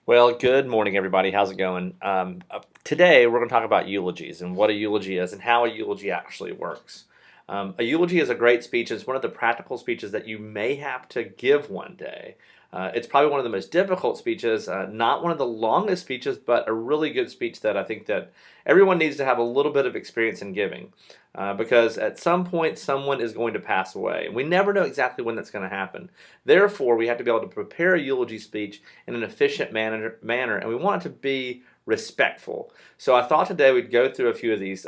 Well, good morning, everybody. How's it going? Today, we're going to talk about eulogies and what a eulogy is and how a eulogy actually works. A eulogy is a great speech. It's one of the practical speeches that you may have to give one day. It's probably one of the most difficult speeches, not one of the longest speeches, but a really good speech that I think that everyone needs to have a little bit of experience in giving. Because at some point, someone is going to pass away. We never know exactly when that's going to happen. Therefore, we have to be able to prepare a eulogy speech in an efficient manner, and we want it to be respectful. So I thought today we'd go through a few of these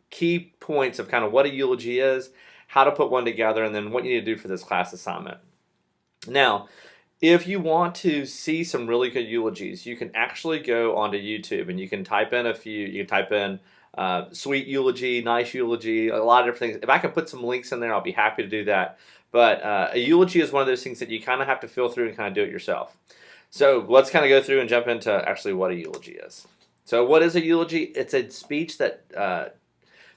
key points of kind of what a eulogy is, how to put one together, and then what you need to do for this class assignment. Now, if you want to see some really good eulogies, you can actually go onto YouTube and you can type in a few. You can type in sweet eulogy, nice eulogy, a lot of different things. If I can put some links in there, I'll be happy to do that. But a eulogy is one of those things that you kind of have to feel through and kind of do it yourself. So let's kind of go through and jump into actually what a eulogy is. So what is a eulogy? It's a speech that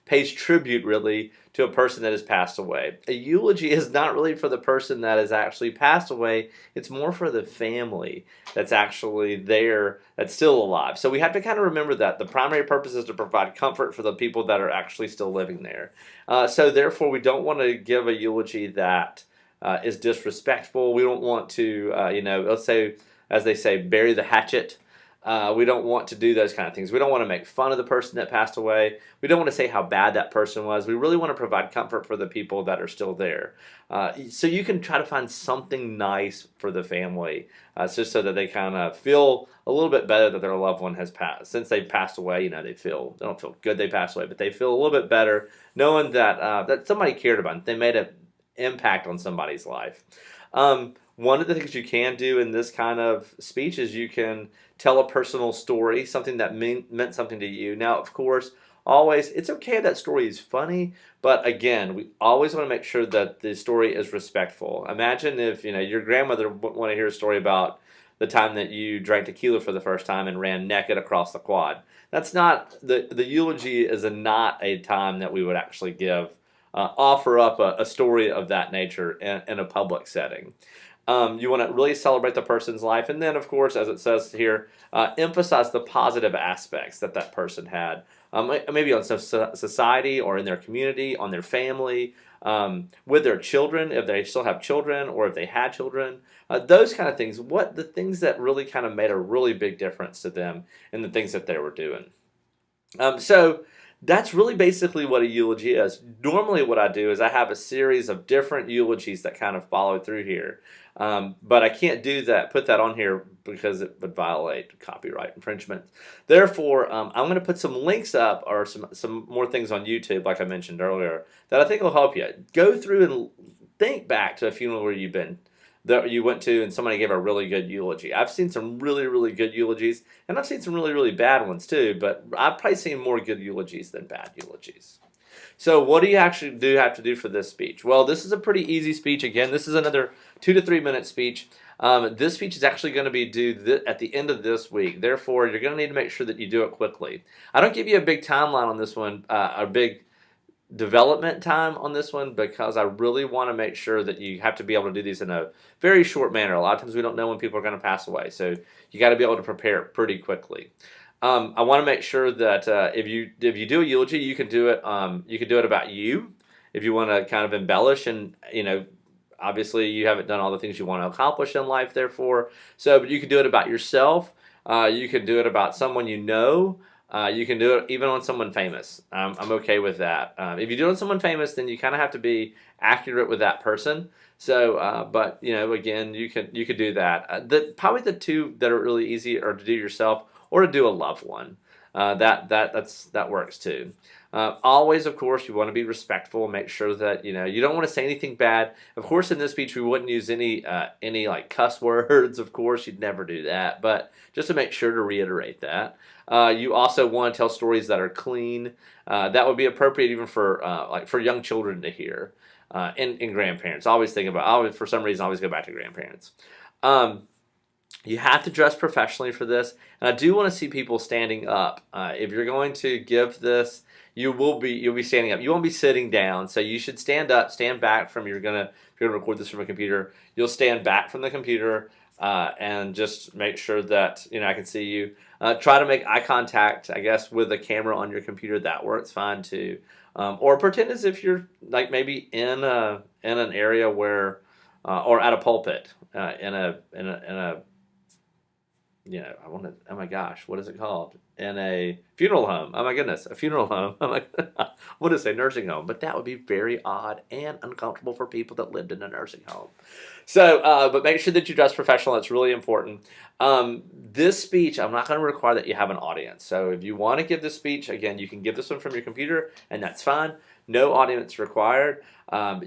pays tribute really to a person that has passed away. A eulogy is not really for the person that has actually passed away. It's more for the family that's actually there, that's still alive. So we have to kind of remember that the primary purpose is to provide comfort for the people that are actually still living there. So therefore, we don't want to give a eulogy that is disrespectful. We don't want to, let's say, as they say, bury the hatchet. We don't want to do those kind of things. We don't want to make fun of the person that passed away. We don't want to say how bad that person was. We really want to provide comfort for the people that are still there. So you can try to find something nice for the family, just so that they kind of feel a little bit better that their loved one has passed. Since they passed away, they don't feel good they passed away, but they feel a little bit better knowing that that somebody cared about them. They made an impact on somebody's life. One of the things you can do in this kind of speech is you can tell a personal story, something that meant something to you. Now, of course, always, it's okay if that story is funny, but again, we always want to make sure that the story is respectful. Imagine if, your grandmother would want to hear a story about the time that you drank tequila for the first time and ran naked across the quad. That's not, the eulogy is not a time that we would actually offer up a story of that nature in a public setting. You want to really celebrate the person's life, and then, of course, as it says here, emphasize the positive aspects that person had, maybe on society or in their community, on their family, with their children, if they still have children or if they had children, those kind of things. The things that really kind of made a really big difference to them and the things that they were doing. So that's really basically what a eulogy is. Normally what I do is I have a series of different eulogies that kind of follow through here. But I can't put that on here because it would violate copyright infringement. Therefore, I'm going to put some links up or some more things on YouTube, like I mentioned earlier, that I think will help you. Go through and think back to a funeral where that you went to and somebody gave a really good eulogy. I've seen some really, really good eulogies, and I've seen some really, really bad ones too, but I've probably seen more good eulogies than bad eulogies. So what do you actually have to do for this speech? Well, this is a pretty easy speech. Again, this is another 2 to 3 minute speech. This speech is actually going to be due at the end of this week. Therefore, you're going to need to make sure that you do it quickly. I don't give you a big timeline on this one, a big development time on this one, because I really want to make sure that you have to be able to do these in a very short manner. A lot of times we don't know when people are going to pass away, so you got to be able to prepare pretty quickly. I want to make sure that if you do a eulogy, you can do it. You can do it about you if you want to kind of embellish, and obviously you haven't done all the things you want to accomplish in life. Therefore, but you can do it about yourself. You can do it about someone you know. You can do it even on someone famous. I'm okay with that. If you do it on someone famous, then you kind of have to be accurate with that person. So, but again, you could do that. Probably the two that are really easy are to do yourself or to do a loved one. That works too. Always, of course, you want to be respectful. Make sure that you don't want to say anything bad. Of course, in this speech, we wouldn't use any like cuss words. Of course, you'd never do that. But just to make sure to reiterate that, you also want to tell stories that are clean. That would be appropriate even for young children to hear, and grandparents. Always think about. For some reason, I always go back to grandparents. You have to dress professionally for this, and I do want to see people standing up. If you're going to give this, you'll be standing up. You won't be sitting down, so you should stand up, stand back from. If you're gonna record this from a computer, you'll stand back from the computer. and just make sure that I can see you. Try to make eye contact, I guess, with the camera on your computer. That works fine too. Or pretend as if you're like maybe in an area where, or at a pulpit, in a I want to. Oh my gosh, what is it called? In a funeral home. Oh my goodness, a funeral home. Oh my, what is a nursing home? But that would be very odd and uncomfortable for people that lived in a nursing home. So, but make sure that you dress professional. That's really important. This speech, I'm not going to require that you have an audience. So, if you want to give this speech, again, you can give this one from your computer, and that's fine. No audience required.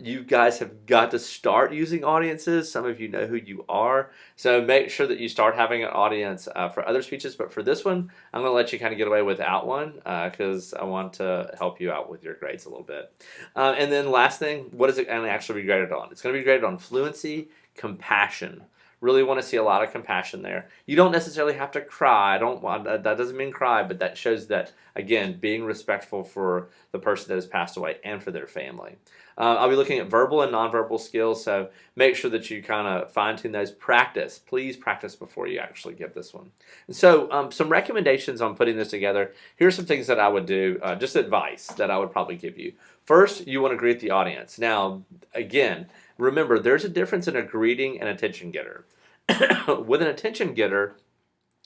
You guys have got to start using audiences. Some of you know who you are. So make sure that you start having an audience for other speeches. But for this one, I'm going to let you kind of get away without one because I want to help you out with your grades a little bit. And then last thing, what is it going to actually be graded on? It's going to be graded on fluency, compassion. Really want to see a lot of compassion there. You don't necessarily have to cry. I don't want that doesn't mean cry, but that shows that, again, being respectful for the person that has passed away and for their family. I'll be looking at verbal and nonverbal skills, so make sure that you kind of fine-tune those. Practice. Please practice before you actually give this one. And so some recommendations on putting this together. Here's some things that I would do, just advice that I would probably give you. First, you want to greet the audience. Now, again, remember, there's a difference in a greeting and attention getter. With an attention getter,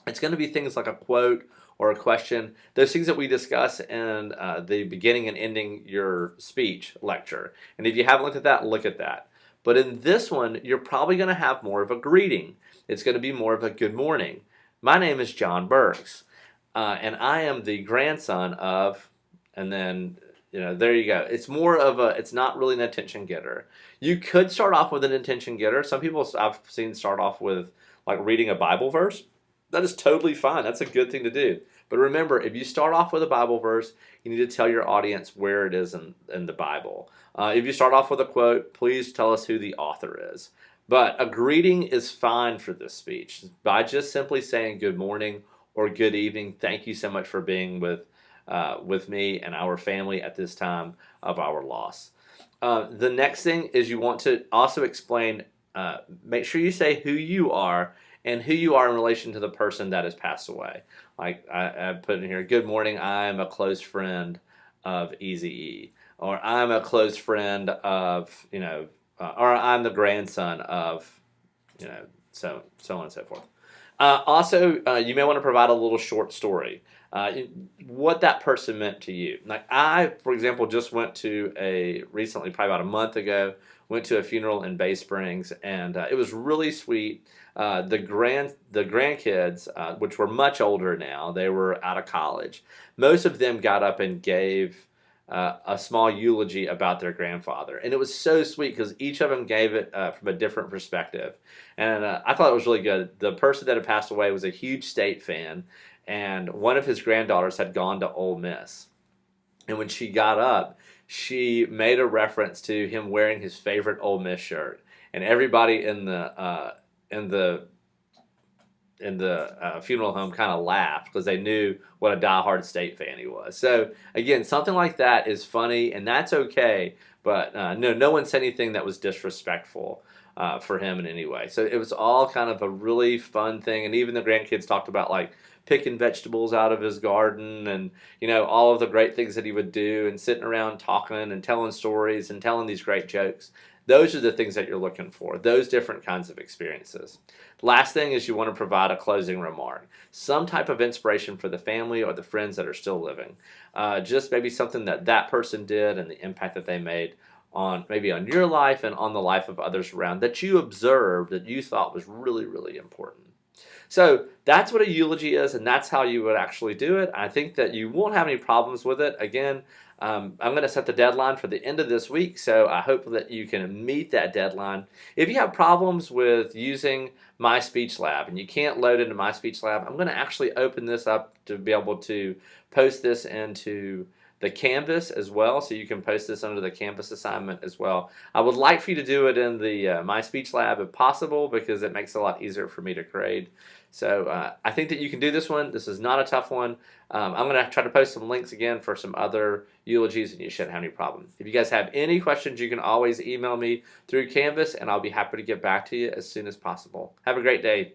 it's going to be things like a quote or a question, those things that we discuss in the beginning and ending your speech lecture. And if you haven't looked at that, look at that. But in this one, you're probably going to have more of a greeting. It's going to be more of a good morning. My name is John Burks, and I am the grandson of, and then there you go. It's more of a, it's not really an attention getter. You could start off with an attention getter. Some people I've seen start off with like reading a Bible verse. That is totally fine. That's a good thing to do. But remember, if you start off with a Bible verse, you need to tell your audience where it is in the Bible. If you start off with a quote, please tell us who the author is. But a greeting is fine for this speech. By just simply saying good morning or good evening, thank you so much for being with me and our family at this time of our loss. The next thing is you want to also explain, make sure you say who you are and who you are in relation to the person that has passed away. Like I put in here, good morning, I'm a close friend of Eazy-E. Or I'm a close friend of, or I'm the grandson of, so on and so forth. Also, you may want to provide a little short story. What that person meant to you. Like I, for example, just went to recently, probably about a month ago, went to a funeral in Bay Springs, and it was really sweet. The grandkids, which were much older now, they were out of college. Most of them got up and gave a small eulogy about their grandfather, and it was so sweet because each of them gave it from a different perspective, and I thought it was really good. The person that had passed away was a huge State fan, and one of his granddaughters had gone to Ole Miss, and when she got up, she made a reference to him wearing his favorite Ole Miss shirt, and everybody in the funeral home kind of laughed because they knew what a diehard State fan he was. So again, something like that is funny, and that's okay. But no one said anything that was disrespectful for him in any way. So it was all kind of a really fun thing, and even the grandkids talked about like picking vegetables out of his garden, and all of the great things that he would do, and sitting around talking and telling stories and telling these great jokes. Those are the things that you're looking for, those different kinds of experiences. Last thing is you want to provide a closing remark, some type of inspiration for the family or the friends that are still living. Just maybe something that person did and the impact that they made on maybe on your life and on the life of others around that you observed that you thought was really, really important. So that's what a eulogy is, and that's how you would actually do it. I think that you won't have any problems with it. Again, I'm going to set the deadline for the end of this week, so I hope that you can meet that deadline. If you have problems with using My Speech Lab and you can't load into My Speech Lab, I'm going to actually open this up to be able to post this into the Canvas as well, so you can post this under the Canvas assignment as well. I would like for you to do it in the My Speech Lab if possible, because it makes it a lot easier for me to grade. So I think that you can do this one. This is not a tough one. I'm going to try to post some links again for some other eulogies, and you shouldn't have any problem. If you guys have any questions, you can always email me through Canvas, and I'll be happy to get back to you as soon as possible. Have a great day.